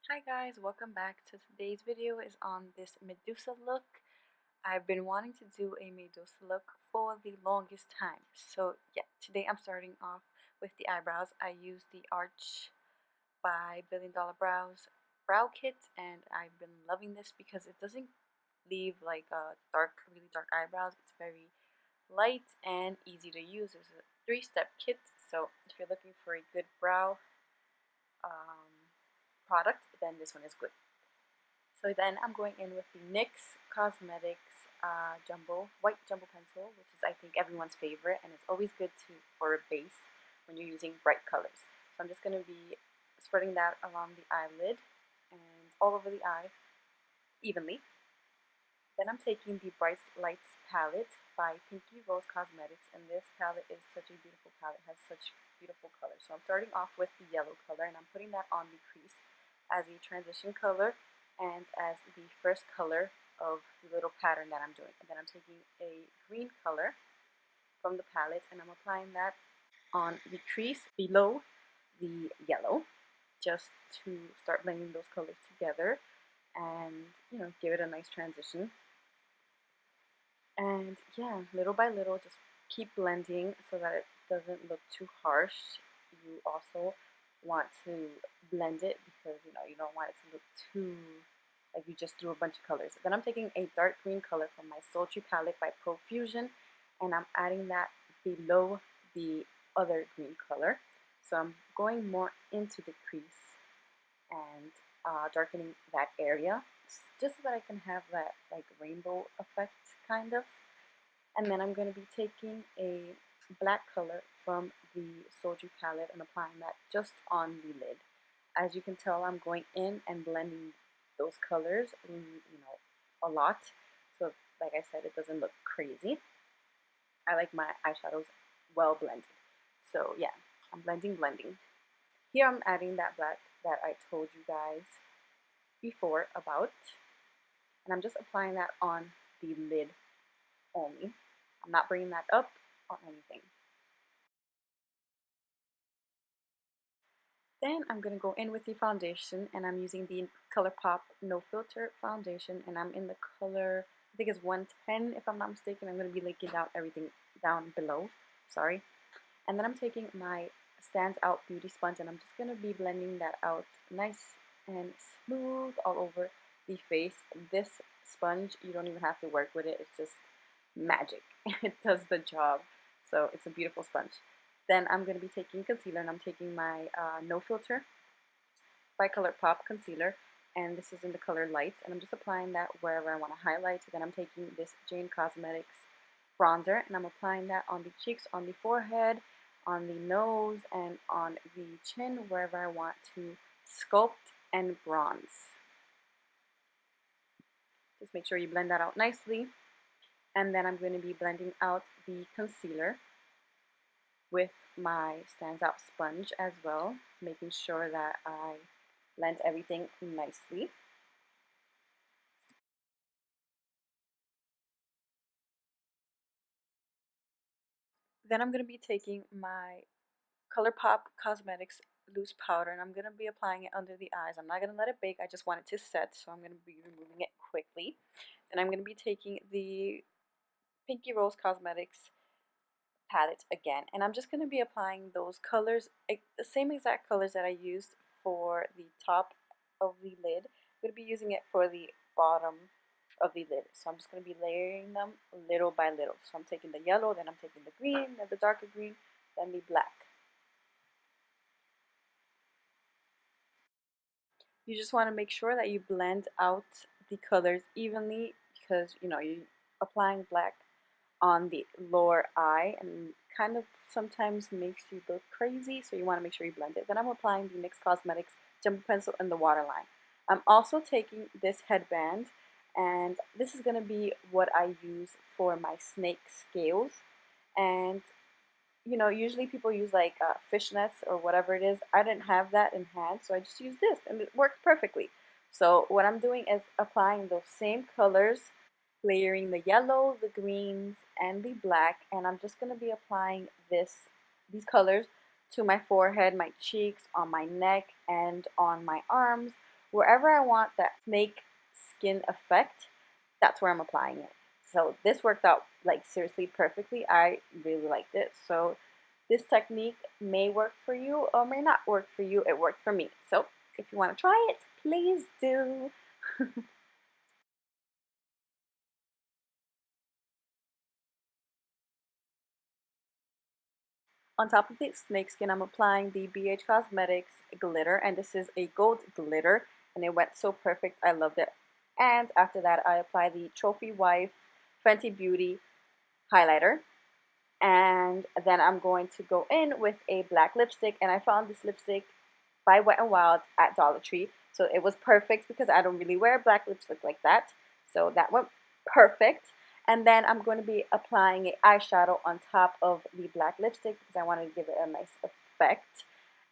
Hi guys, welcome back. So today's video is on this Medusa look. I've been wanting to do a Medusa look for the longest time. So yeah, today I'm starting off with the eyebrows. I used the Arch by Billion Dollar Brows brow kit, and I've been loving this because it doesn't leave like really dark eyebrows. It's very light and easy to use. It's a 3-step kit, so if you're looking for a good brow product, then this one is good. So then I'm going in with the NYX Cosmetics white jumbo pencil, which is I think everyone's favorite, and it's always good for a base when you're using bright colors. So I'm just going to be spreading that along the eyelid and all over the eye evenly. Then I'm taking the Bright Lights palette by Pinky Rose Cosmetics, and this palette is such a beautiful palette. It has such beautiful colors. So I'm starting off with the yellow color, and I'm putting that on the crease as a transition color and as the first color of the little pattern that I'm doing. And then I'm taking a green color from the palette and I'm applying that on the crease below the yellow, just to start blending those colors together and give it a nice transition. And yeah, little by little, just keep blending so that it doesn't look too harsh. You also want to blend it because you don't want it to look too like you just threw a bunch of colors. Then I'm taking a dark green color from my Sultry palette by Profusion, and I'm adding that below the other green color. So I'm going more into the crease and darkening that area just so that I can have that like rainbow effect kind of. And then I'm going to be taking a black color from the Soldiery palette and applying that just on the lid. As you can tell, I'm going in and blending those colors, a lot. So like I said, it doesn't look crazy. I like my eyeshadows well blended. So yeah, I'm blending. Here I'm adding that black that I told you guys before about, and I'm just applying that on the lid only. I'm not bringing that up or anything. Then I'm going to go in with the foundation, and I'm using the Colourpop No Filter foundation, and I'm in the color, I think it's 110 if I'm not mistaken. I'm going to be linking out everything down below, sorry. And then I'm taking my Stands Out Beauty Sponge, and I'm just going to be blending that out nice and smooth all over the face. This sponge, you don't even have to work with it. It's just magic. It does the job. So it's a beautiful sponge. Then I'm going to be taking concealer, and I'm taking my No Filter by Colourpop concealer, and this is in the color Lights, and I'm just applying that wherever I want to highlight. Then I'm taking this Jane Cosmetics bronzer, and I'm applying that on the cheeks, on the forehead, on the nose, and on the chin, wherever I want to sculpt and bronze. Just make sure you blend that out nicely. And then I'm going to be blending out the concealer with my Stands Out sponge as well, making sure that I blend everything nicely. Then I'm going to be taking my Colourpop Cosmetics loose powder, and I'm going to be applying it under the eyes. I'm not going to let it bake, I just want it to set, so I'm going to be removing it quickly. Then I'm going to be taking the Pinky Rose Cosmetics palette again, and I'm just going to be applying those colors, the same exact colors that I used for the top of the lid. I'm going to be using it for the bottom of the lid, so I'm just going to be layering them little by little. So I'm taking the yellow, then I'm taking the green, then the darker green, then the black. You just want to make sure that you blend out the colors evenly, because you're applying black on the lower eye and kind of sometimes makes you look crazy, so you want to make sure you blend it. Then I'm applying the NYX Cosmetics Jumbo Pencil in the waterline. I'm also taking this headband, and this is going to be what I use for my snake scales. And usually people use like fishnets or whatever it is. I didn't have that in hand, so I just used this, and it worked perfectly. So what I'm doing is applying those same colors, layering the yellow, the greens, and the black, and I'm just going to be applying these colors to my forehead, my cheeks, on my neck, and on my arms, wherever I want that snake skin effect, that's where I'm applying it. So this worked out like seriously perfectly. I really liked it. So this technique may work for you or may not work for you. It worked for me. So if you want to try it, please do. On top of the snakeskin, I'm applying the BH Cosmetics glitter, and this is a gold glitter, and it went so perfect. I loved it. And after that, I apply the Trophy Wife Fenty Beauty highlighter, and then I'm going to go in with a black lipstick, and I found this lipstick by Wet n Wild at Dollar Tree, so it was perfect because I don't really wear black lipstick like that, so that went perfect. And then I'm going to be applying an eyeshadow on top of the black lipstick because I wanted to give it a nice effect.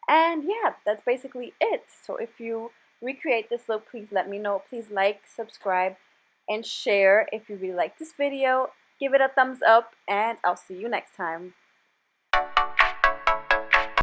And yeah, that's basically it. So if you recreate this look, please let me know. Please like, subscribe, and share if you really like this video. Give it a thumbs up, and I'll see you next time.